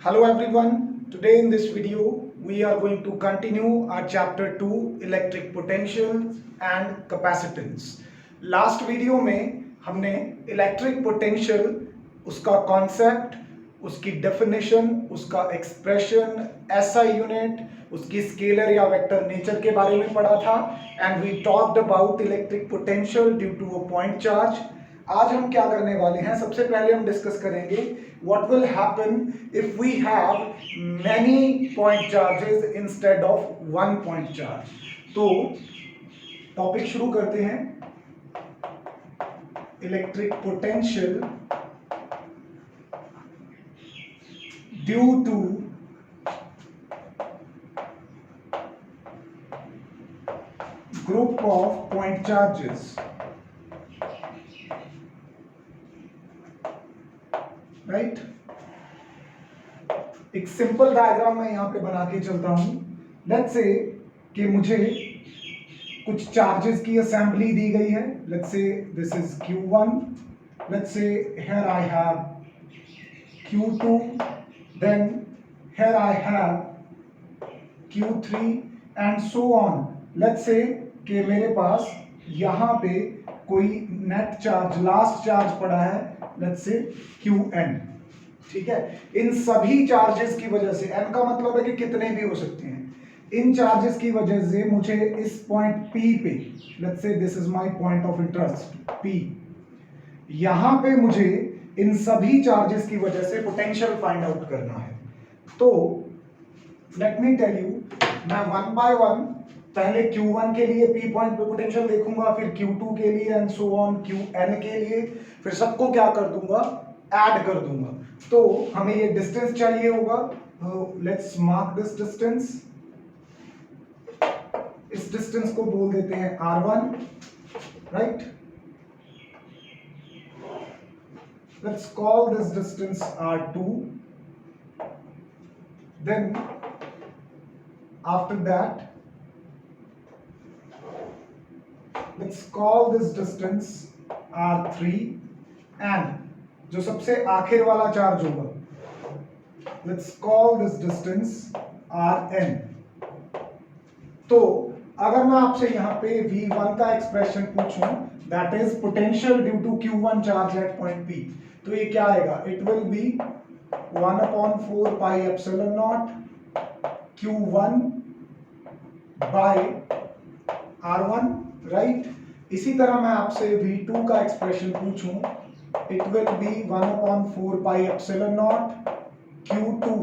Hello everyone, today in this video we are going to continue our chapter 2 electric potential and capacitance. Last video में हमने electric potential, उसका concept, उसकी definition, उसका expression, SI unit, उसकी scalar या vector nature के बारे में पढ़ा था and we talked about electric potential due to a point charge. आज हम क्या करने वाले हैं, सबसे पहले हम डिस्कस करेंगे what will happen if we have many point charges instead of one point charge. तो टॉपिक शुरू करते हैं। Electric potential due to group of point charges, right. एक सिंपल डायग्राम मैं यहां पे बना के चलता हूं। लेट्स से कि मुझे कुछ चार्जेस की असेंबली दी गई है। Let's say this is Q1, let's say here I have Q2, then here I have Q3 and so on. Let's say कि मेरे पास यहां पे कोई नेट चार्ज, लास्ट चार्ज पड़ा है, लेट्स से Qn, ठीक है। इन सभी चार्जेस की वजह से, n का मतलब है कि कितने भी हो सकते हैं, इन चार्जेस की वजह से मुझे इस पॉइंट P पे, let's say this is my point of interest P, यहां पे मुझे इन सभी चार्जेस की वजह से पोटेंशियल फाइंड आउट करना है। तो लेट मी टेल यू, मैं वन बाय वन पहले Q1 के लिए P पॉइंट पे पोटेंशियल देखूंगा, फिर Q2 के लिए एंड सो ऑन Qn के लिए, फिर सबको क्या कर दूंगा, ऐड कर दूंगा। तो हमें ये डिस्टेंस चाहिए होगा, लेट्स मार्क दिस डिस्टेंस। इस डिस्टेंस को बोल देते हैं R1, right. Let's call this distance R2, then after that let's call this distance R3 and जो सबसे आखिर वाला चार्ज होगा, let's call this distance Rn। तो अगर मैं आपसे यहाँ पे V1 का एक्सप्रेशन पूछूं, that is potential due to Q1 charge at point P, तो ये क्या आएगा, it will be 1/4 pi epsilon naught Q1 by R1, right. इसी तरह मैं आपसे V2 का एक्सप्रेशन पूछूं, it will be 1/4 pi epsilon naught Q2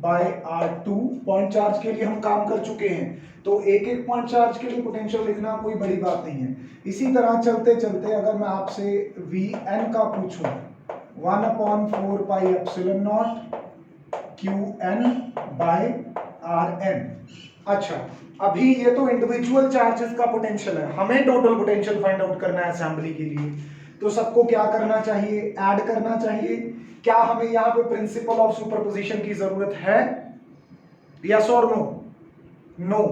by R2। Point charge के लिए हम काम कर चुके हैं, तो एक एक पॉइंट चार्ज के लिए पोटेंशियल लिखना कोई बड़ी बात नहीं है। इसी तरह चलते चलते अगर मैं आपसे Vn का पूछूं, 1/4 pi epsilon naught Qn by Rn। अच्छा, अभी ये तो इंडिविजुअल चार्जेस का पोटेंशियल है, हमें टोटल पोटेंशियल फाइंड आउट करना है असेंबली के लिए। तो सबको क्या करना चाहिए, ऐड करना चाहिए। क्या हमें यहाँ पे प्रिंसिपल ऑफ सुपरपोजिशन की जरूरत है, यस और नो? नो।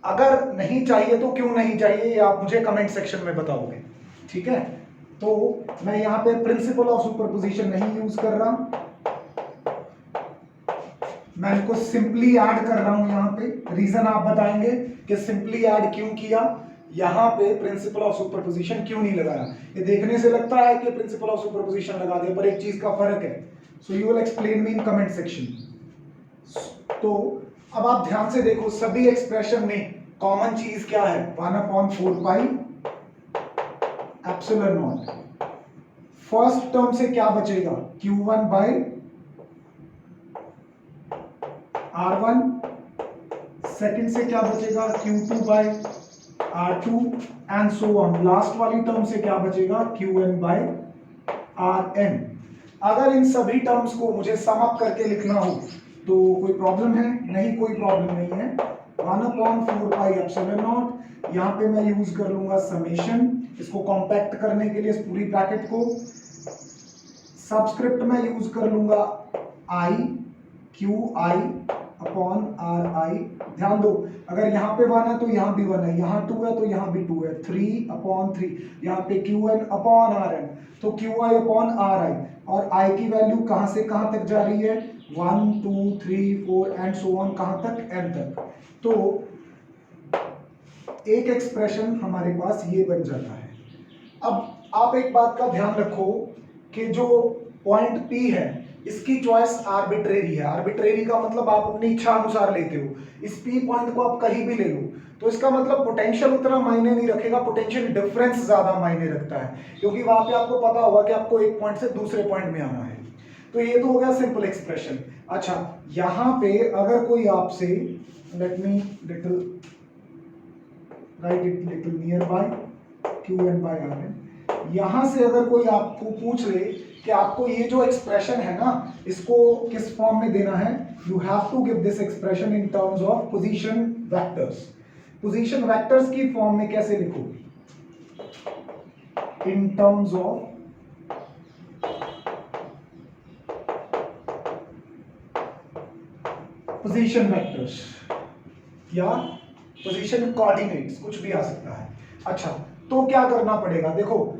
अगर नहीं चाहिए तो क्यों नहीं चाहिए, ये आप मुझे कमेंट सेक्शन में बताओगे, ठीक है। तो मैं यहाँ पे प्रिंसिपल ऑफ सुपरपोजिशन नहीं यूज कर रहा, मैं इनको सिंपली ऐड कर रहा हूं। यहां पे रीजन आप बताएंगे कि सिंपली ऐड क्यों किया, यहां पे प्रिंसिपल ऑफ सुपरपोजिशन क्यों नहीं लगाया। ये देखने से लगता है कि प्रिंसिपल ऑफ सुपरपोजिशन लगा दिया, पर एक चीज का फर्क है। So you will explain me in comment section. तो अब आप ध्यान से देखो, सभी एक्सप्रेशन में कॉमन चीज क्या है, 1/4 pi epsilon not. First term से क्या बचेगा, Q1 बाय R1, सेकंड से क्या बचेगा, Q2 by R2 and so on. Last वाली टर्म से क्या बचेगा, Qn बाय Rn। अगर इन सभी टर्म्स को मुझे सम अप करके लिखना हो तो कोई प्रॉब्लम है? नहीं, कोई प्रॉब्लम नहीं है। 1/4 पाई एप्सिलॉन नॉट, यहाँ पे मैं यूज कर लूंगा समेशन, इसको कॉम्पैक्ट करने के लिए इस पूरी ब्रैकेट को। सबस्क्रिप्ट में यूज कर लूंगा I, QI अपॉन RI। ध्यान दो, अगर यहाँ पे 1 है तो यहाँ भी 1 है, यहाँ 2 है तो यहाँ भी 2 है, 3/3, यहाँ पे Qn अपॉन Rn, तो QI अपॉन RI, और I की वैल्यू कहाँ से कहाँ तक जा रही है, 1 2 3 4 एंड सो ऑन, कहां तक, n तक। तो एक एक्सप्रेशन हमारे पास ये बन जाता है। अब आप एक बात का ध्यान रखो कि जो पॉइंट P है इसकी चॉइस आर्बिट्रेरी है। आर्बिट्रेरी का मतलब आप अपनी इच्छा अनुसार लेते हो। इस P पॉइंट को आप कहीं भी ले लो, तो इसका मतलब पोटेंशियल उतना मायने नहीं रखेगा, पोटेंशियल डिफरेंस ज्यादा मायने रखता है, क्योंकि वहां पे आपको पता होगा कि आपको एक पॉइंट से दूसरे पॉइंट में आना है। तो ये तो हो गया सिंपल एक्सप्रेशन। अच्छा, यहां पे अगर कोई आपसे, let me little right it little near by Q(n)/Rn, यहां से अगर कोई आपको पूछ ले कि आपको ये जो एक्सप्रेशन है ना इसको किस फॉर्म में देना है, you have to give this expression in terms of position vectors. Position vectors की फॉर्म में कैसे लिखोगे, in terms of position vectors या पोजीशन कोऑर्डिनेट्स, कुछ भी आ सकता है। अच्छा, तो क्या करना पड़ेगा, देखो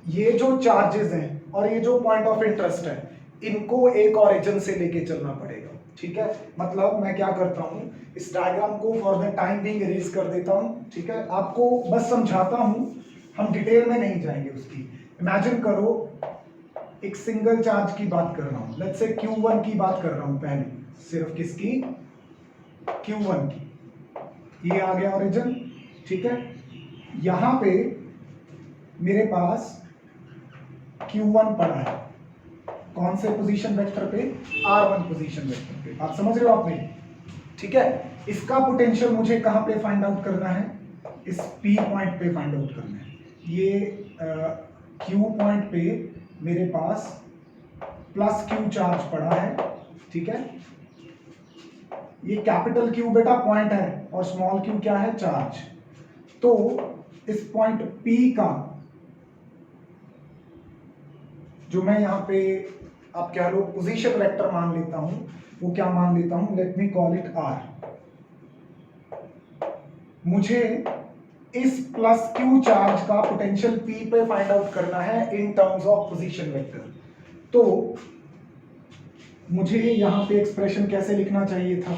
ये जो चार्जेस हैं और ये जो पॉइंट ऑफ इंटरेस्ट है इनको एक ओरिजिन से लेके चलना पड़ेगा, ठीक है। मतलब मैं क्या करता हूं, इस डायग्राम को for the time being erase कर देता हूं, ठीक है। आपको बस समझाता हूं, हम डिटेल में नहीं जाएंगे उसकी। इमेजिन करो एक सिंगल चार्ज की बात कर रहा हूं, लेट्स से Q1 की बात कर रहा हूं पहले, सिर्फ किसकी, Q1 की। ये आ गया ओरिजिन, ठीक है। यहां पे मेरे पास Q1 पड़ा है, कौन से पोजीशन वेक्टर पे, R1 पोजीशन वेक्टर पे। आप समझ रहे हो आप मेरी, ठीक है। इसका पोटेंशियल मुझे कहां पे फाइंड आउट करना है, इस P पॉइंट पे फाइंड आउट करना है। ये Q पॉइंट पे मेरे पास प्लस Q चार्ज पड़ा है, ठीक है। ये कैपिटल Q बेटा पॉइंट है और स्मॉल q क्या है, चार्ज। तो इस पॉइंट P का जो मैं यहां पे आप क्या लो पोजीशन वेक्टर मान लेता हूं, वो क्या मान लेता हूं, let me call it R। मुझे इस प्लस Q चार्ज का पोटेंशियल P पे फाइंड आउट करना है इन टर्म्स ऑफ पोजीशन वेक्टर। तो मुझे यहां पे एक्सप्रेशन कैसे लिखना चाहिए था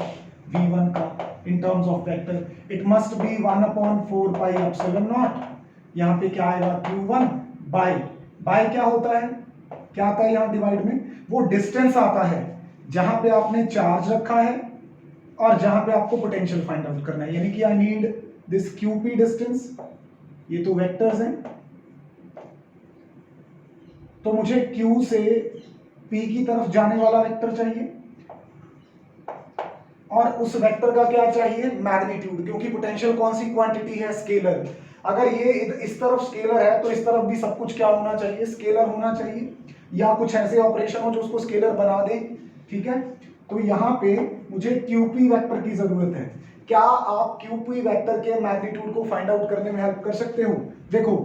V1 का इन terms of vector, it must be 1/4 pi epsilon not. यहां पे क्या आएगा, Q1 बाय क्या होता है, क्या आता है यहां डिवाइड में, वो डिस्टेंस आता है जहां पे आपने चार्ज रखा है और जहां पे आपको पोटेंशियल फाइंड आउट करना है, यानी कि I need this QP distance. ये तो वेक्टर्स हैं, तो मुझे Q से P की तरफ जाने वाला वेक्टर चाहिए और उस वेक्टर का क्या चाहिए, मैग्नीट्यूड, क्योंकि पोटेंशियल कौन सी क्वांटिटी है, स्केलर। अगर ये इस तरफ स्केलर है तो इस तरफ भी सब कुछ क्या होना चाहिए, स्केलर होना चाहिए, या कुछ ऐसे ऑपरेशन हो जो उसको स्केलर बना दे, ठीक है। तो यहाँ पे मुझे QP वेक्टर की जरूरत है। क्या आप QP वेक्टर के मैग्नीट्यूड को फाइंड आउट करने में हेल्प कर सकते हो, देखो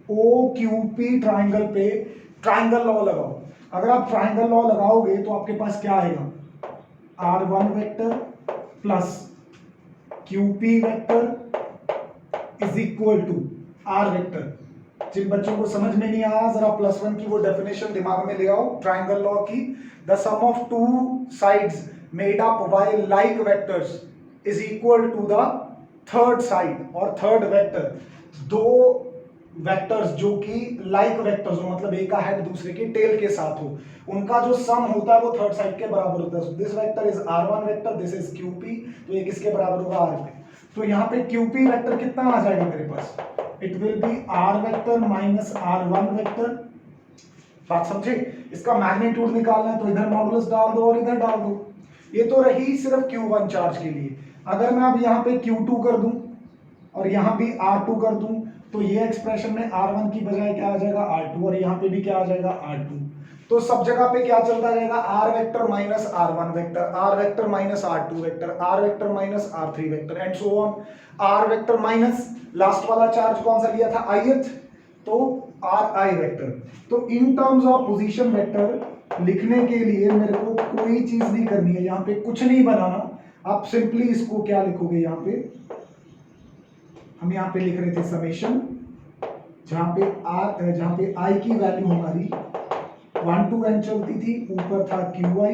OQP ट्राइंगल पे ट्राइंगल लॉ लगाओ। अगर आप ट्राइंगल लॉ लगाओगे तो आपके पास क्या आएगा, R1 vector plus QP vector is equal to R vector. जिन बच्चों को समझ में नहीं आया जरा +1 की वो डेफिनेशन दिमाग में ले आओ ट्राइंगल लॉ की, the sum of two sides made up by like vectors is equal to the third side और थर्ड वेक्टर। दो वेक्टर्स जो कि लाइक वेक्टर्स हो, मतलब एक का हेड दूसरे के टेल के साथ हो, उनका जो सम होता है वो थर्ड साइड के बराबर होता है। This vector is R1 vector, this is QP, तो ये किसके बराबर होगा, R पे। तो यहाँ पे QP वेक्टर कितना आ जाएगा मेरे पास, it will be R vector minus R1 vector. बात समझे, इसका मैग्नीट्यूड निकालना है तो इधर मॉडुलस डाल दो और इधर डाल दो। ये तो रही सिर्फ Q1 चार्ज के लिए। अगर मैं अब यहाँ पे Q2 कर दूं और यहाँ भी R2 कर दूं तो ये एक्सप्रेशन में R1 की बजाय क्या आ जाएगा, R2, और यहाँ पे भी क्या आ जाएगा, R2। तो सब जगह पे क्या चलता रहेगा, R vector minus R1 vector, R vector minus R2 vector, R vector minus R3 vector and so on. R vector minus last वाला चार्ज कौन सा लिया था, ith, तो RI वेक्टर। तो इन टर्म्स ऑफ पोजीशन वेक्टर लिखने के लिए मेरे को कोई चीज नहीं करनी है, यहाँ पे कुछ नहीं बनाना। आप सिंपली इसको क्या लिखोगे, यहाँ पे हम यहाँ पे लिख रहे थे समेशन, जहां पे I की वैल्यू हमारी 1 to n चलती थी, ऊपर था qi,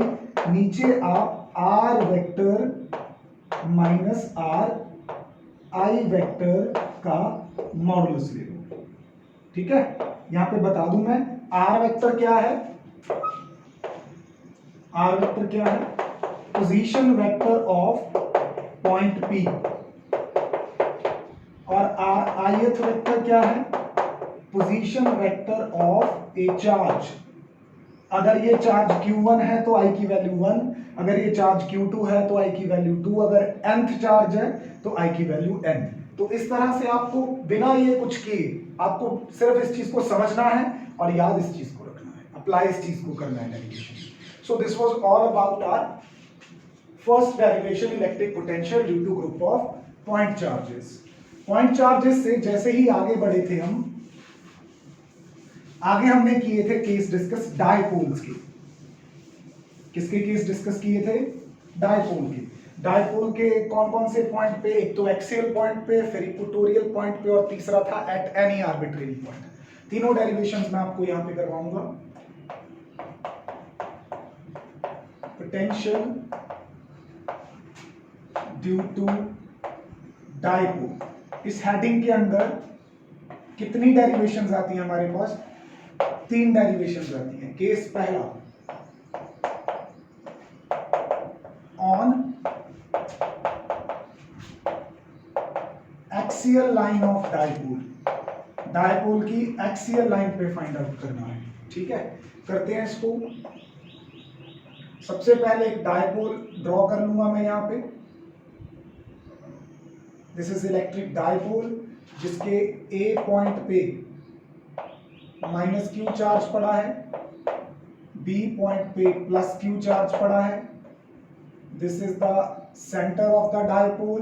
नीचे आप r vector minus r i vector का मॉडुलस ले लो। ठीक है, यहां पे बता दूं मैं, r वेक्टर क्या है, r वेक्टर क्या है, position vector of point P, और r ith वेक्टर क्या है, position vector of A charge. अगर ये चार्ज q1 है तो i की वैल्यू 1, अगर ये चार्ज q2 है तो i की वैल्यू 2, अगर nth चार्ज है तो i की वैल्यू n। तो इस तरह से आपको बिना ये कुछ किए आपको सिर्फ इस चीज को समझना है और याद इस चीज को रखना है, अप्लाई इस चीज को करना है derivation. So this was all about our first derivation electric potential due to group of point charges. Point charges से जैसे ही आगे बढ़े थे हम, आगे हमने किए थे केस डिस्कस डायपोल्स के। किसके केस डिस्कस किए थे, डायपोल के। डायपोल के कौन कौन से पॉइंट पे, एक तो एक्सियल पॉइंट पे, फिर इक्वेटोरियल पॉइंट पे, और तीसरा था एट एनी आर्बिट्रेरी पॉइंट। तीनों डेरिवेशंस मैं आपको यहां पे करवाऊंगा। पोटेंशियल ड्यू टू डायपोल, इस हेडिंग के अंदर कितनी डेरिवेशंस आती हैं हमारे पास, 3 डेरिवेशंस आती हैं। केस पहला, on axial line of dipole, dipole की एक्सियल लाइन पे फाइंड आउट करना है। ठीक है, करते हैं इसको। सबसे पहले एक डायपोल ड्रॉ कर लूंगा मैं यहां पे। दिस इज इलेक्ट्रिक डायपोल, जिसके ए पॉइंट पे माइनस क्यू चार्ज पड़ा है, बी पॉइंट पे प्लस क्यू चार्ज पड़ा है। This is the centre of the dipole.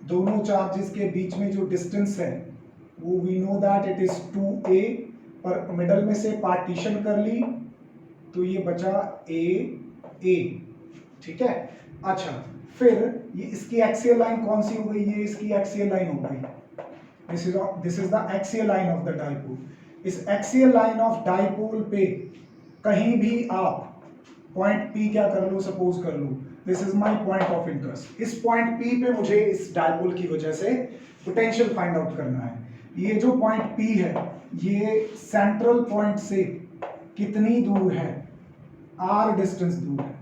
दोनों चार्जेस के बीच में जो डिस्टेंस है वो we know that it is 2a, पर मिडल में से पार्टीशन कर ली तो ये बचा a। ठीक है, अच्छा फिर ये इसकी एक्सियल लाइन कौन सी हो गई, ये इसकी एक्सियल लाइन हो गई। This is the axial line of the dipole. इस एक्सियल लाइन ऑफ डायपोल पे कहीं भी आप पॉइंट P क्या कर लो, सपोज कर लो this is my point of interest. इस पॉइंट P पे मुझे इस डायपोल की वजह से पोटेंशियल फाइंड आउट करना है। ये जो पॉइंट P है ये सेंट्रल पॉइंट से कितनी दूर है, r डिस्टेंस दूर है।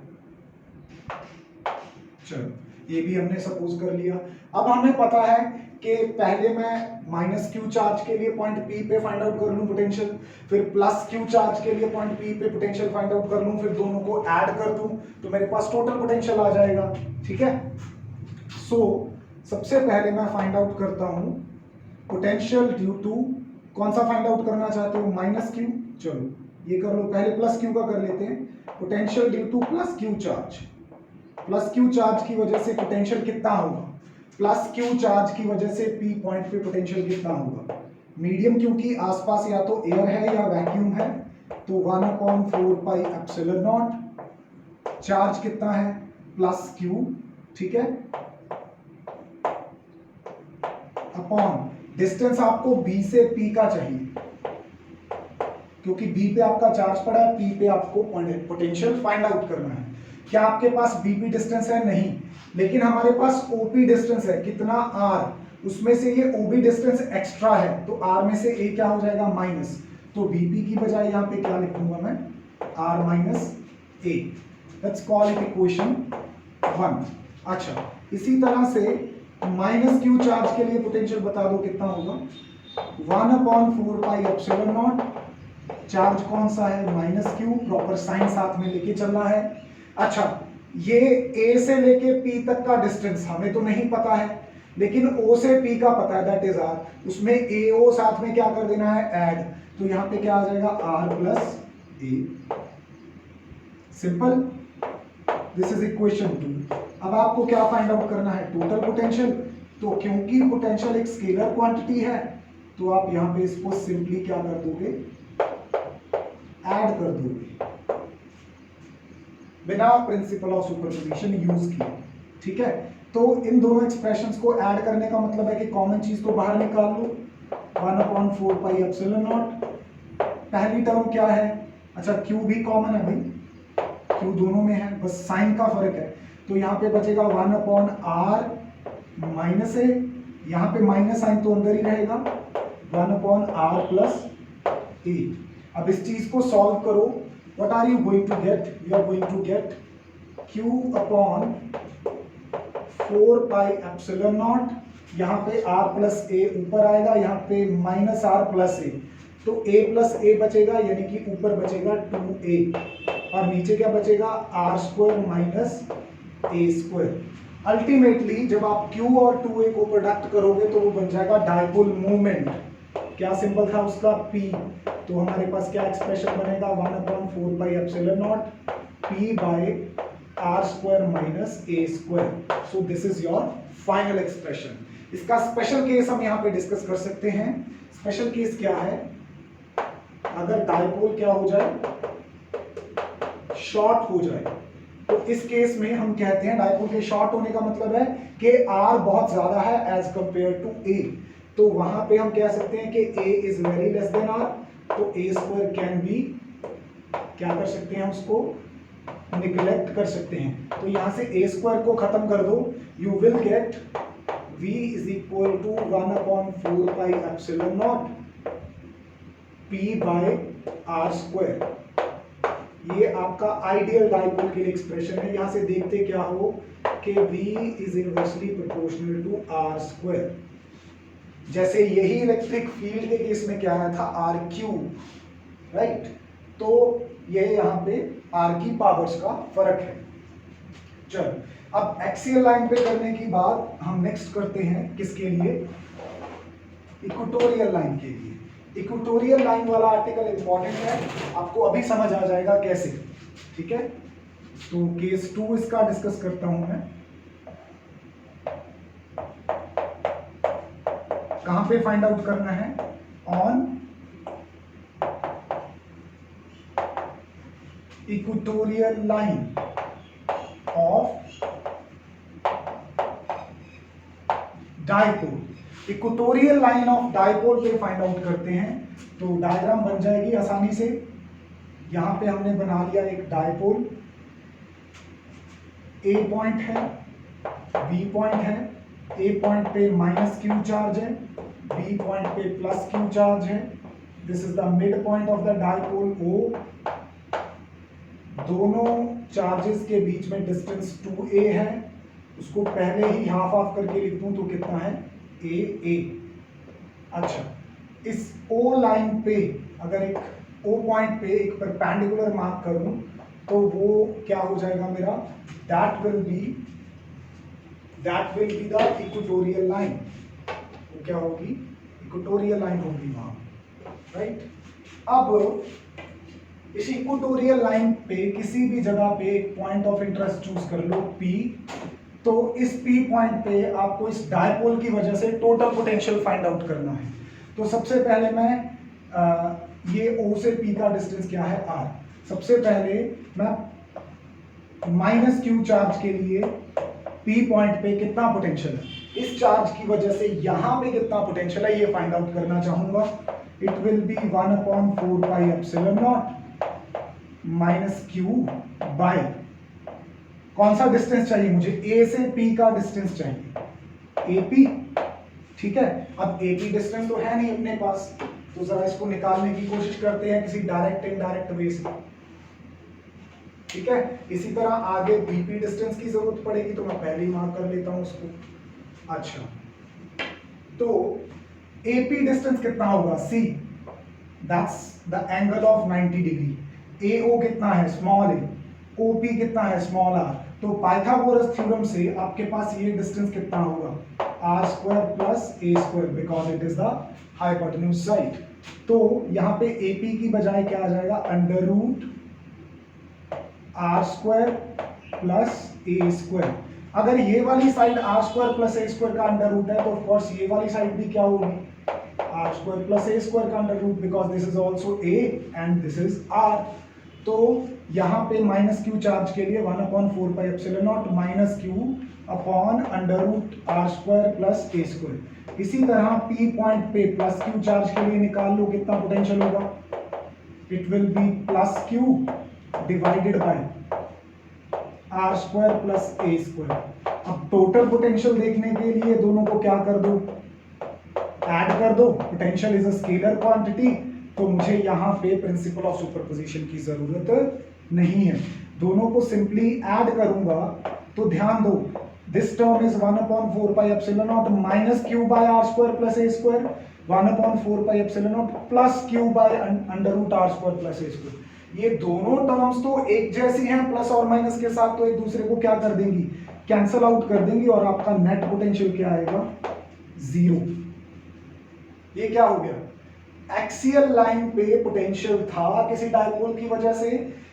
चलो ये भी हमने सपोज कर लिया। अब हमें पता है कि पहले मैं माइनस क्यू चार्ज के लिए पॉइंट P पे फाइंड आउट कर लूं पोटेंशियल, फिर प्लस क्यू चार्ज के लिए पॉइंट P पे पोटेंशियल फाइंड आउट कर लूं, फिर दोनों को ऐड कर दूं तो मेरे पास टोटल पोटेंशियल आ जाएगा। ठीक है, सो सबसे पहले मैं फाइंड आउट करता हूं पोटेंशियल ड्यू टू, कौन सा फाइंड आउट करना चाहते हो, माइनस क्यू। चलो ये कर लो, पहले प्लस क्यू का कर लेते हैं। Potential due to plus Q charge, plus Q charge की वजह से पोटेंशियल कितना होगा, प्लस क्यू चार्ज की वजह से P पॉइंट पे पोटेंशियल कितना होगा। मीडियम क्योंकि आसपास या तो एयर है या वैक्यूम है, तो 1/4 पाई एप्सिलॉन नॉट। चार्ज कितना है, प्लस क्यू। ठीक है, अपॉन डिस्टेंस आपको B से P का चाहिए, क्योंकि B पे आपका चार्ज पड़ा है, P पे आपको पोटेंशियल फाइंड आउट करना है। क्या आपके पास BP डिस्टेंस है, नहीं, लेकिन हमारे पास OP डिस्टेंस है, कितना, R। उसमें से ये OB डिस्टेंस एक्स्ट्रा है, तो R में से A क्या हो जाएगा, माइनस। तो BP की बजाय यहाँ पे क्या लिखूंगा मैं, R minus A। Let's call it equation 1। अच्छा, इसी तरह से माइनस क्यू चार्ज के लिए पोटेंशियल बता दो कितना होगा, 1/4 पाई एप्सिलॉन नॉट। चार्ज कौन सा है, माइनस क्यू, प्रॉपर साइन साथ में लेके चलना है। अच्छा, ये A से लेके P तक का डिस्टेंस हमें तो नहीं पता है, लेकिन O से P का पता है, दैट इज R। उसमें AO साथ में क्या कर देना है, ऐड। तो यहां पे क्या आ जाएगा, R plus A। Simple, this is equation 2। अब आपको क्या फाइंड आउट करना है, टोटल पोटेंशियल। तो क्योंकि पोटेंशियल एक स्केलर क्वांटिटी है, तो आप यहां पे इसको सिंपली क्या कर दोगे, ऐड कर दोगे, बिना प्रिंसिपल ऑफ सुपरपोजिशन यूज किए। ठीक है, तो इन दोनों एक्सप्रेशंस को ऐड करने का मतलब है कि कॉमन चीज को बाहर निकाल लो, 1/4 पाई एप्सिलॉन नॉट। पहली टर्म क्या है, अच्छा क्यू भी कॉमन है भाई, क्यू दोनों में है, बस साइन का फर्क है। तो यहाँ पे बचेगा 1/r माइनस ए, यहाँ पे माइनस साइन तो अंदर ही रहेगा, 1/r प्लस ए। अब इस चीज को सॉल्व करो, what are you going to get? You are going to get q upon 4 pi epsilon naught, यहाँ पे r प्लस ए ऊपर आएगा, यहाँ पे माइनस r प्लस ए, तो a प्लस ए बचेगा, यानी कि ऊपर बचेगा 2a और नीचे क्या बचेगा, r square minus a square. Ultimately जब आप q और 2a को प्रोडक्ट करोगे तो वो बन जाएगा डायपोल मोमेंट। क्या सिंबल था उसका, p। तो हमारे पास क्या एक्सप्रेशन बनेगा, 1/4 pi epsilon naught p by r square minus a square. So this is your final expression. इसका स्पेशल केस हम यहाँ पे डिस्कस कर सकते हैं। स्पेशल केस क्या है, अगर डायपोल क्या हो जाए, शॉर्ट हो जाए, तो इस केस में हम कहते हैं डायपोल के शॉर्ट होने का मतलब है कि r बहुत ज्यादा है एज कंपेयर टू a, तो वहां पे हम कह सकते हैं कि a is very less than r, तो a स्क्वायर कैन बी, क्या कर सकते हैं उसको निगलेक्ट कर सकते हैं। तो यहां से a स्क्वायर को खत्म कर दो, you will get v is equal to 1/4 pi epsilon naught p by r square. ये आपका आइडियल डायपोल के लिए एक्सप्रेशन है। यहां से देखते क्या हो कि v is inversely proportional to r square. जैसे यही इलेक्ट्रिक फील्ड के केस में क्या आया था, आर क्यू, राइट। तो ये यहाँ पे आर की पावर्स का फर्क है। चलो अब एक्सियल लाइन पे करने की बाद हम नेक्स्ट करते हैं किसके लिए, इक्वेटोरियल लाइन के लिए। इक्वेटोरियल लाइन वाला आर्टिकल इंपॉर्टेंट है, आपको अभी समझ आ जाएगा कैसे, ठीक है। तो केस 2 इसका डिस्कस करता हूं मैं। कहां पे फाइंड आउट करना है, on equatorial line of dipole. Equatorial line of dipole पे फाइंड आउट करते हैं। तो डायग्राम बन जाएगी आसानी से। यहां पे हमने बना लिया एक डायपोल, ए पॉइंट है, बी पॉइंट है। ए पॉइंट पे माइनस क्यू चार्ज है, बी पॉइंट पे प्लस क्यू चार्ज है। This is the midpoint of the dipole O. दोनों चार्जेस के बीच में डिस्टेंस 2a है, उसको पहले ही हाफ ऑफ करके लिख दूं तो कितना है, a। अच्छा, इस O लाइन पे अगर एक O पॉइंट पे एक परपेंडिकुलर मार्क करूं तो वो क्या हो जाएगा मेरा, that will be the equatorial line. वो क्या होगी, इक्वेटोरियल लाइन होगी वहां, राइट। अब इस इक्वेटोरियल लाइन पे किसी भी जगह पे एक पॉइंट ऑफ इंटरेस्ट चूज कर लो P। तो इस P पॉइंट पे आपको इस डायपोल की वजह से टोटल पोटेंशियल फाइंड आउट करना है। तो सबसे पहले मैं ये O से P का डिस्टेंस क्या है, R। सबसे पहले मैं माइनस क्यू चार्ज के लिए P पॉइंट पे कितना पोटेंशियल है, इस चार्ज की वजह से यहां पे कितना पोटेंशियल है, ये फाइंड आउट करना चाहूंगा। It will be 1/4 pi epsilon naught minus q by, कौन सा डिस्टेंस चाहिए मुझे, ए से पी का डिस्टेंस चाहिए, एपी, ठीक है। अब एपी डिस्टेंस तो है नहीं अपने पास, तो जरा इसको निकालने की कोशिश करते हैं किसी डायरेक्ट इनडायरेक्ट वे से, ठीक है। इसी तरह आगे बीपी डिस्टेंस की जरूरत पड़ेगी, तो मैं पहले ही मार्क कर लेता हूं उसको। अच्छा, तो एपी डिस्टेंस कितना होगा, see, that's the angle of 90 degree. AO कितना है, स्मॉल ए। OP कितना है, स्मॉल r। तो पाइथागोरस थ्योरम से आपके पास ये डिस्टेंस कितना होगा, r square plus a square, because it is the hypotenuse side. तो यहाँ पे AP की बजाय क्या आ जाएगा, under root r square plus a square. अगर ये वाली side r square plus a square का अंडर रूट है तो ऑफ कोर्स ये वाली साइड भी क्या होगी, r square plus a square का under root, because this is also a and this is r। तो यहाँ पे माइनस क्यू चार्ज के लिए 1/4 pi epsilon naught minus q upon under root r square plus a square. इसी तरह P point पे plus Q charge के लिए निकाल लो कितना पोटेंशियल होगा, it will be plus q divided by r square plus a square. अब टोटल पोटेंशियल देखने के लिए दोनों को क्या कर दो, ऐड कर दो। Potential is a scalar quantity, तो मुझे यहां पे प्रिंसिपल ऑफ सुपरपोजिशन की जरूरत नहीं है। दोनों को सिंपली ऐड करूंगा तो ध्यान दो, this term is 1/4 pi epsilon naught minus q by r square plus a square, 1/4 pi epsilon naught plus q by under root r square plus a square. ये दोनों टर्म्स तो एक जैसी हैं, प्लस और माइनस के साथ, तो एक दूसरे को क्या कर देंगी, कैंसल आउट कर देंगी, और आपका नेट पोटेंशियल क्या आएगा, 0। ये क्या हो गया, एक्सियल लाइन पे पोटेंशियल था किसी डायपोल की वजह से,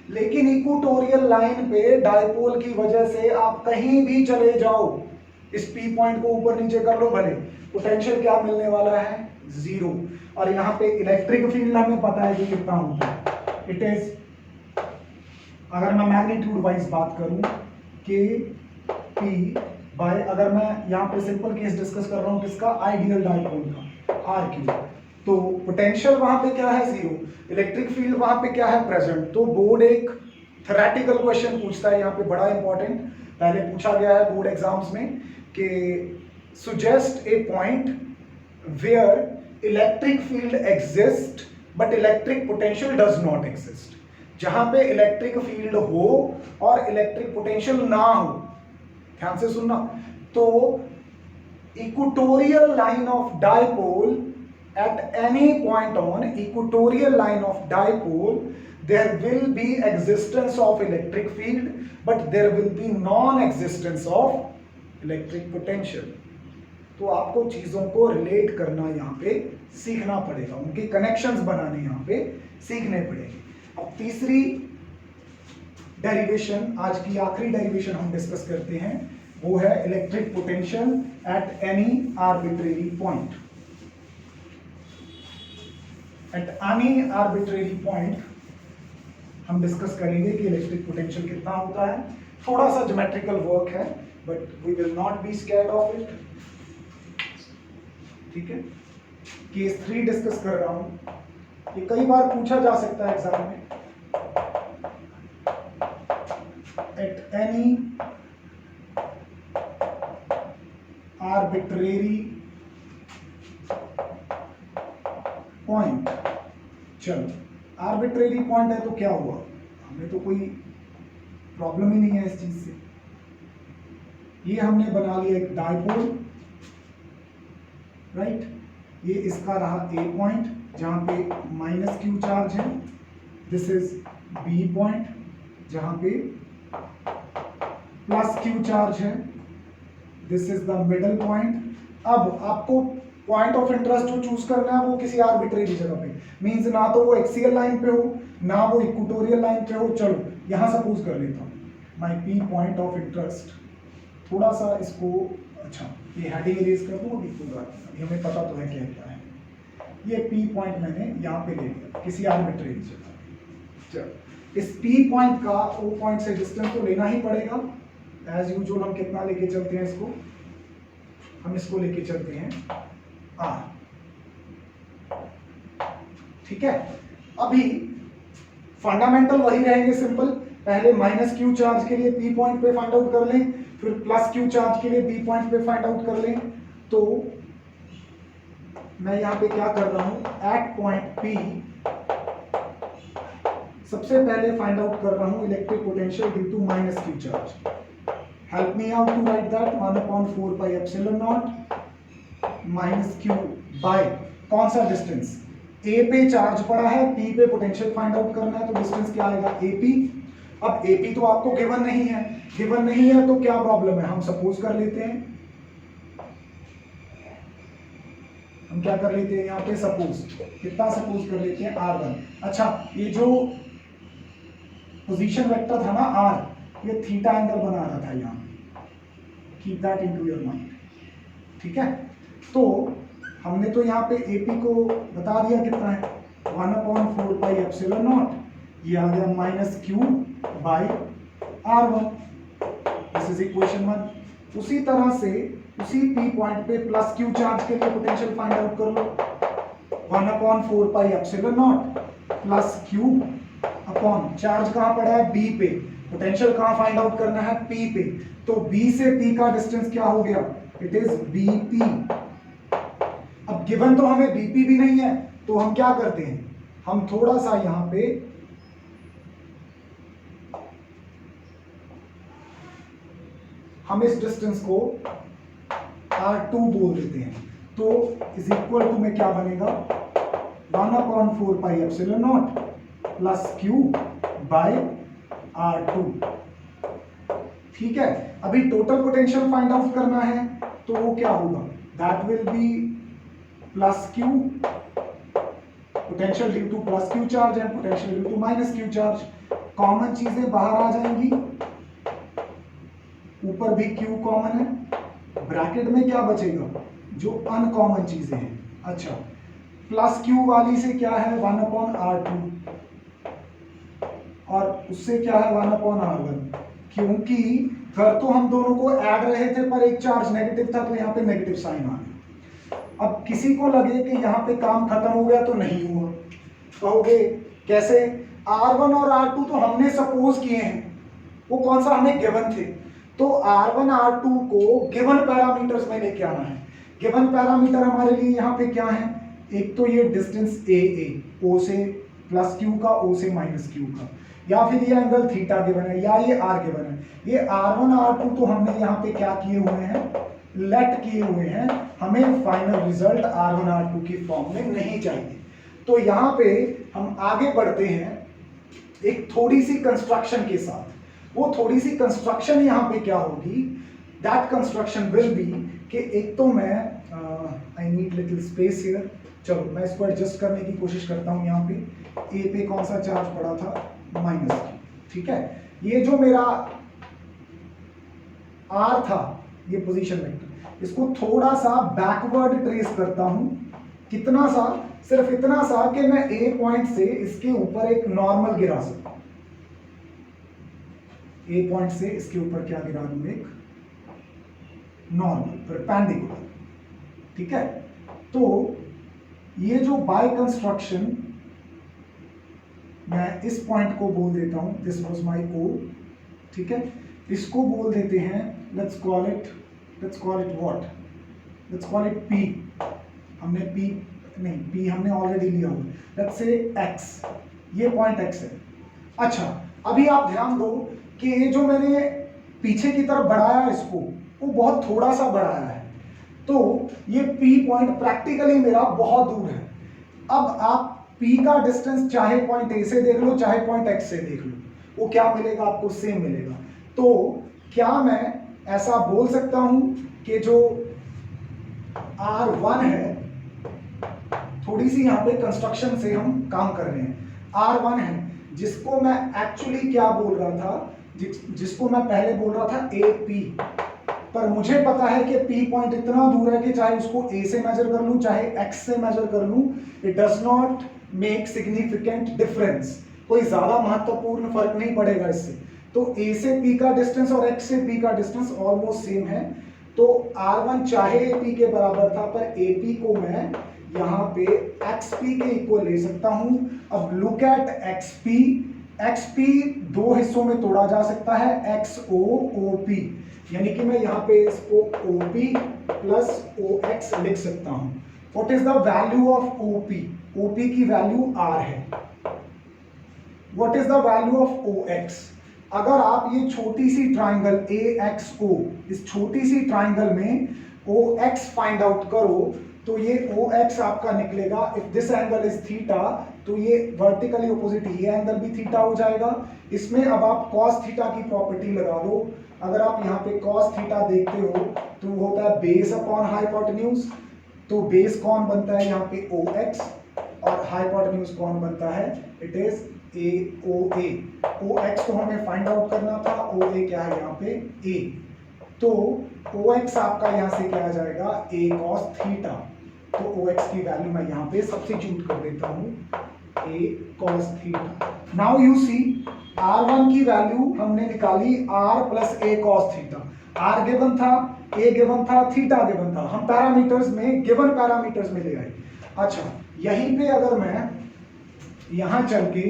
लेकिन इक्वेटोरियल लाइन पे डायपोल की वजह से आप कहीं भी चले जाओ, इस पी पॉइंट को ऊपर नीचे कर लो भले, पोटेंशियल क्या मिलने वाला है, 0। और यहाँ पे इलेक्ट्रिक फील्ड हमें पता है कि कितना होता है, इट इज, अगर मैं मैग्नीट्यूड वाइज बात करूं, के पी बाय, अगर मैं यहाँ पे सिंपल केस डिस्कस कर रहा हूं किसका, आइडियल डायपोल का, आर क्यू, तो पोटेंशियल वहां पे क्या है, 0, इलेक्ट्रिक फील्ड वहां पे क्या है, प्रेजेंट। तो बोर्ड एक थ्योरेटिकल क्वेश्चन पूछता है यहाँ पे, बड़ा इंपॉर्टेंट, पहले पूछा गया है बोर्ड एग्जाम्स में, कि suggest a point where electric field exist but electric potential does not exist. जहां पे इलेक्ट्रिक फील्ड हो और इलेक्ट्रिक पोटेंशियल ना हो, ध्यान से सुनना, तो equatorial line of dipole, at any point on equatorial line of dipole there will be existence of electric field but there will be non-existence of electric potential। तो आपको चीजों को रिलेट करना यहाँ पे सीखना पड़ेगा, उनके कनेक्शंस बनाने यहाँ पे सीखने पड़ेंगे। अब तीसरी डेरिवेशन, आज की आखिरी डेरिवेशन हम डिस्कस करते हैं, वो है electric potential at any arbitrary point. At any arbitrary point हम डिस्कस करेंगे कि इलेक्ट्रिक पोटेंशियल कितना होता है। थोड़ा सा ज्योमेट्रिकल वर्क है but we will not be scared of it, ठीक है। केस 3 डिस्कस कर रहा हूं, ये कई बार पूछा जा सकता है एग्जाम में। एट एनी आर्बिट्रेरी पॉइंट, चलो आर्बिट्रेरी पॉइंट है तो क्या हुआ, हमें तो कोई प्रॉब्लम ही नहीं है इस चीज से। ये हमने बना लिया एक डायपोल, राइट, ये इसका रहा ए पॉइंट जहां पे माइनस क्यू चार्ज है, दिस इज बी पॉइंट जहां पे प्लस क्यू चार्ज है, this is the middle point. अब आपको पॉइंट ऑफ इंटरेस्ट जो चूज करना है वो किसी आर्बिट्रेरी जगह पे, मींस ना तो वो एक्सियल लाइन पे हो ना वो इक्वेटोरियल लाइन पे हो। चलो यहां सपोज कर लेता हूं my P point of interest, थोड़ा सा इसको, अच्छा ये हेडिंग इरेज कर दूं, अभी कोई बात नहीं, हमें पता तो है क्या क्या है। ये पी पॉइंट मैंने यहाँ पे ले लिया किसी आर्बिट्रेरी जगह। चलो इस पी पॉइंट का ओ पॉइंट से डिस्टेंस तो लेना ही पड़ेगा, एज यूजुअल हम कितना लेके चलते हैं इसको, हम इसको लेके चलते हैं आर, ठीक है। अभी फंडामेंटल वही रहेंगे सिंपल, पहले माइनस क्यू चार्ज के लिए पी पॉइंट पे फाइंड आउट कर लें, फिर प्लस क्यू चार्ज के लिए बी पॉइंट पे फाइंड आउट कर लें। तो मैं यहां पे क्या कर रहा हूं, एट पॉइंट पी सबसे पहले फाइंड आउट कर रहा हूं electric potential due to minus Q charge. Help me out to write that, 1/4 pi epsilon naught minus q by कौन सा डिस्टेंस, ए पे चार्ज पड़ा है, पी पे पोटेंशियल फाइंड आउट करना है, तो डिस्टेंस क्या आएगा, एपी। अब एपी तो आपको गिवन नहीं है, गिवन नहीं है तो क्या प्रॉब्लम है, हम सपोज कर लेते हैं, हम क्या कर लेते हैं यहाँ पे सपोज, कितना सपोज कर लेते हैं, R1। अच्छा ये जो पोजीशन वेक्टर था ना R, ये थीटा एंगल बना रहा था यहाँ, keep that into your mind, ठीक है। तो हमने तो यहाँ पे एपी को बता दिया कितना है, 1/4 पाई एप्सिलॉन नॉट, ये आ गया minus Q by R1, this is equation 1। उसी तरह से उसी पी पॉइंट पे प्लस क्यू चार्ज के लिए पोटेंशियल फाइंड आउट कर लो, 1/4 pi epsilon naught plus Q upon charge कहां पड़ा है बी पे, पोटेंशियल कहां फाइंड आउट करना है पी पे, तो बी से पी का डिस्टेंस क्या हो गया, इट इज बीपी। अब गिवन तो हमें बीपी भी नहीं है, तो हम क्या करते हैं, हम थोड़ा सा यहां पे हम इस डिस्टेंस को R2 बोल देते हैं, तो इज इक्वल टू में क्या बनेगा 1/4 pi epsilon naught plus q by R2। ठीक है, अभी टोटल पोटेंशियल फाइंड आउट करना है, तो वो क्या होगा, that will be plus q potential due to plus Q charge and potential due to minus Q charge. Common चीजें बाहर आ जाएंगी, ऊपर भी क्यू कॉमन है, ब्रैकेट में क्या बचेगा, जो अनकॉमन चीजें हैं। अच्छा, प्लस क्यू वाली से क्या है 1/R2 और उससे क्या है 1/R1, क्योंकि कर तो हम दोनों को ऐड रहे थे पर एक चार्ज नेगेटिव था, तो यहाँ पे नेगेटिव साइन आ गया। अब किसी को लगे कि यहाँ पे काम खत्म हो गया, तो नहीं हुआ, कहोगे कैसे, R1 और R2 तो हमने सपोज किए हैं, वो कौन सा हमें गिवन थे, तो R1 R2 को गिवन पैरामीटर्स में लेके आना है। गिवन पैरामीटर हमारे लिए यहाँ पे क्या है, एक तो ये डिस्टेंस AA O से प्लस क्यू का, O से माइनस क्यू का, या फिर ये एंगल थीटा गिवन है, या ये R गिवन है। ये R1 R2 तो हमने यहाँ पे क्या किए हुए हैं, लेट किए हुए हैं, हमें फाइनल रिजल्ट R1 R2 की फॉर्म में नहीं चाहिए। तो यहाँ पे हम आगे बढ़ते हैं एक थोड़ी सी कंस्ट्रक्शन के साथ। वो थोड़ी सी कंस्ट्रक्शन यहाँ पे क्या होगी, दैट कंस्ट्रक्शन विल बी कि एक तो मैं I need little space here, चलो मैं इसको एडजस्ट करने की कोशिश करता हूँ। यहाँ पे ए पे कौन सा चार्ज पड़ा था, माइनस, ठीक है। ये जो मेरा आर था, ये पोजीशन वेक्टर, इसको थोड़ा सा बैकवर्ड ट्रेस करता हूं। कितना सा, सिर्फ इतना सा कि मैं ए पॉइंट से इसके ऊपर एक नॉर्मल गिरा सकता हूं। ए पॉइंट से इसके ऊपर क्या गिरा दूं, एक नॉर्मल परपेंडिकुलर, ठीक है। तो ये जो बाय कंस्ट्रक्शन, मैं इस पॉइंट को बोल देता हूं, दिस वाज माय ओ, ठीक है। इसको बोल देते हैं, let's call it what, let's call it P. हमने पी नहीं, पी हमने ऑलरेडी लिया हुआ, लेट्स से एक्स, ये पॉइंट एक्स है। अच्छा, अभी आप ध्यान दो कि ये जो मैंने पीछे की तरफ बढ़ाया इसको, वो बहुत थोड़ा सा बढ़ाया है, तो ये पी पॉइंट प्रैक्टिकली मेरा बहुत दूर है। अब आप P का डिस्टेंस चाहे पॉइंट A से देख लो, चाहे पॉइंट X से देख लो, वो क्या मिलेगा आपको, सेम मिलेगा। तो क्या मैं ऐसा बोल सकता हूं कि जो R1 है, थोड़ी सी यहां पे कंस्ट्रक्शन से हम काम कर रहे हैं, R1 है जिसको मैं एक्चुअली क्या बोल रहा था, जिसको मैं पहले बोल रहा था AP, पर मुझे पता है कि P पॉइंट इतना दूर है कि चाहे उसको A से मेजर कर लूं, चाहे X से मेजर कर लूं, it does not make significant difference, कोई ज्यादा महत्वपूर्ण फर्क नहीं पड़ेगा इससे। तो A से P का डिस्टेंस और X से P का डिस्टेंस ऑलमोस्ट सेम है, तो R1 चाहे AP के बराबर था, पर AP को मैं यहाँ पे XP के इक्वल ले सकता हूं। अब लुक एट XP, XP दो हिस्सों में तोड़ा जा सकता है, XO OP, यानी कि मैं यहाँ पे इसको OP प्लस OX लिख सकता हूं। What is the value of OP? OP की वैल्यू R है। What is the value of OX? अगर आप ये छोटी सी ट्राइंगल AXO, इस छोटी सी ट्राइंगल में OX फाइंड आउट करो, तो ये OX आपका निकलेगा, if this angle is theta, तो ये वर्टिकली ऑपोजिट ये एंगल भी थीटा हो जाएगा। इसमें अब आप cos थीटा की प्रॉपर्टी लगा दो। अगर आप यहाँ पे cos थीटा देखते हो तो वो होता है बेस अपॉन हाइपोटेन्यूज, तो बेस कौन बनता है यहाँ पे OX, और हाइपोटेन्यूज कौन बनता है, इट इज AOA। OX तो हमें फाइंड आउट करना था, OA क्या है यहाँ पे A, तो OX आपका यहाँ से क्या आ जाएगा, A cos थीटा। तो OX की वैल्यू मैं यहाँ पे सब्स्टिट्यूट कर देता हूँ, A cos theta. Now you see, R1 की वैल्यू हमने निकाली R plus A cos theta. R given था, A गिवन था, थीटा गिवन था, हम पैरामीटर्स में गिवन पैरामीटर्स में ले आए। अच्छा, यहीं पे अगर मैं यहां चल के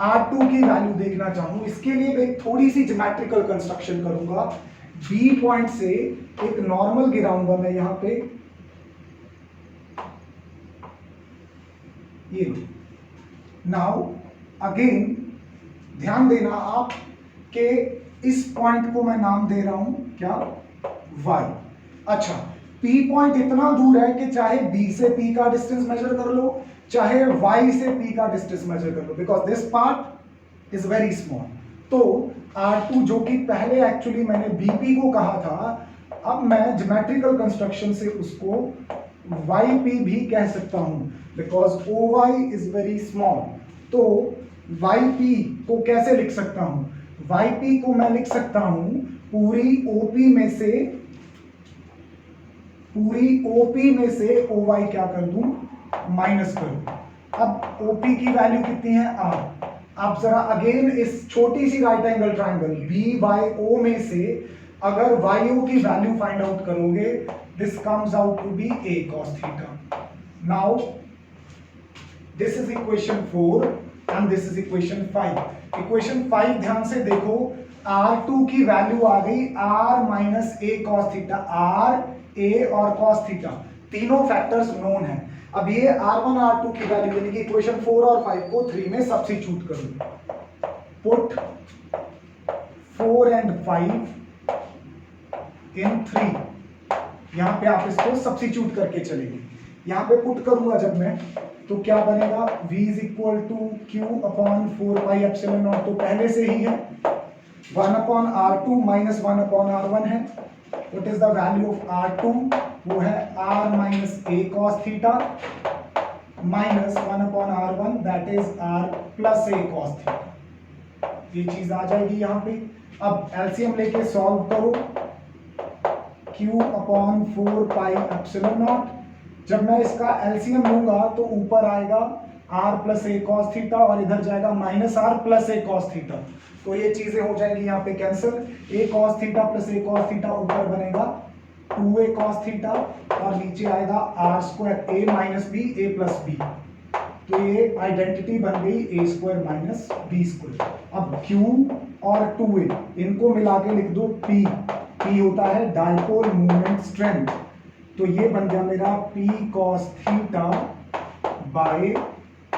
R2 की वैल्यू देखना चाहूं, इसके लिए मैं एक थोड़ी सी ज्योमेट्रिकल कंस्ट्रक्शन करूंगा। B पॉइंट से एक नॉर्मल गिराऊंगा मैं यहां पे, ये नाउ अगेन ध्यान देना आप कि इस पॉइंट को मैं नाम दे रहा हूं क्या, Y। अच्छा, P पॉइंट इतना दूर है कि चाहे B से P का डिस्टेंस मेजर कर लो, चाहे Y से P का डिस्टेंस मेजर कर लो, because this part is very small. तो R2 जो कि पहले एक्चुअली मैंने BP को कहा था, अब मैं ज्योमेट्रिकल कंस्ट्रक्शन से उसको YP भी कह सकता हूं, because OY is very small. तो YP को कैसे लिख सकता हूं, YP को मैं लिख सकता हूं पूरी OP में से OY क्या कर दूं, माइनस कर दूं। अब OP की वैल्यू कितनी है, R। आप जरा अगेन इस छोटी सी राइट एंगल ट्राइंगल BYO में से अगर YO की वैल्यू फाइंड आउट करोगे, this comes out to be A cos theta. Now this is equation 4 and this is equation 5। Equation 5 ध्यान से देखो, R2 की वैल्यू आ गई R minus A cos theta. R, A और cos थीटा तीनों factors known है। अब ये R1 R2 की वैल्यू यानी कि इक्वेशन 4 और 5 को 3 में सब्स्टिट्यूट करूंगा। पुट 4 and 5 in 3, यहां पे आप इसको सब्स्टिट्यूट करके चलेंगे। यहां पे पुट करूंगा जब मैं, तो क्या बनेगा, v is equal to q upon 4 pi epsilon naught, तो पहले से ही है 1 upon R2 minus 1 upon R1 है। What is the value of R2, वो है R minus A cos theta minus 1 upon R1 that is R plus A cos theta. ये चीज आ जाएगी यहां पे। अब एलसीएम लेके सॉल्व करो, Q upon 4 pi epsilon not. जब मैं इसका एलसीएम लूंगा तो ऊपर आएगा R plus A cos theta और इधर जाएगा minus R plus A cos theta. तो ये चीजें हो जाएंगी यहाँ पे cancel. A cos theta plus A cos theta ऊपर बनेगा 2A cos थीटा और नीचे आएगा R square A minus B A plus B। तो ये आइडेंटिटी बन गई A square minus B square. अब Q और 2A इनको मिला के लिख दो P। P होता है डाइपोल मोमेंट स्ट्रेंथ, तो ये बन गया मेरा P cos theta by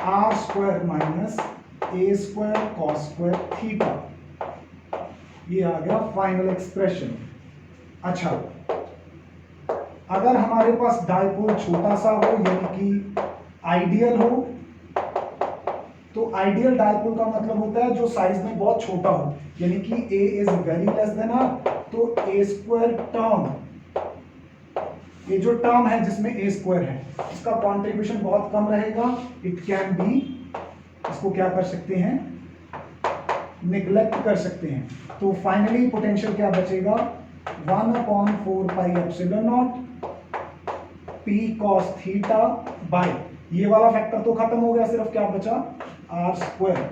R square minus A square cos square theta. ये आ गया फाइनल एक्सप्रेशन। अच्छा, अगर हमारे पास डाइपोल छोटा सा हो यानी कि आइडियल हो, तो आइडियल डाइपोल का मतलब होता है जो साइज में बहुत छोटा हो, यानी कि A is very less than R, तो A स्क्वायर टर्म, ये जो टर्म है जिसमें A स्क्वायर है, इसका कॉन्ट्रीब्यूशन बहुत कम रहेगा। इट कैन बी, इसको क्या कर सकते हैं, निगलेक्ट कर सकते हैं। तो फाइनली पोटेंशियल क्या बचेगा, 1 upon 4 pi epsilon naught P cos theta by, ये वाला फैक्टर तो खत्म हो गया, सिर्फ क्या बचा, R स्क्वायर।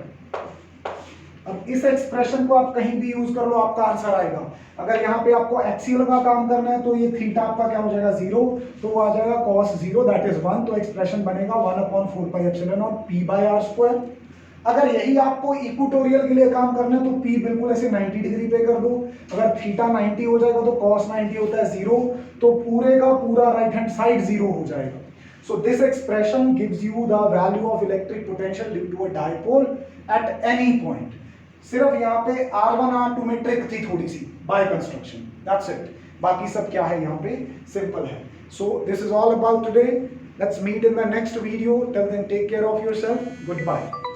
अब इस एक्सप्रेशन को आप कहीं भी यूज कर लो, आपका आंसर आएगा। अगर यहाँ पे आपको एक्सियल का काम करना है तो ये थीटा आपका क्या हो जाएगा 0, तो वो आ जाएगा cos 0 दैट इज 1, तो एक्सप्रेशन बनेगा 1 upon 4 pi epsilon naught P by R square. अगर यही आपको इक्वेटोरियल के लिए काम करना है तो P बिल्कुल ऐसे 90 डिग्री पे कर दो। अगर थीटा 90 हो जाएगा तो cos 90 होता है 0, तो पूरे का पूरा राइट हैंड साइड 0 हो जाएगा। So this expression gives you the value of electric potential due to a dipole at any point. सिर्फ यहाँ पे R1 R2 में ट्रिक थी थोड़ी सी बाय कंस्ट्रक्शन, दैट्स इट। बाकी सब क्या है यहाँ पे सिंपल है। So this is all about today. Let's meet in the next video. Till then, take care of yourself. Goodbye.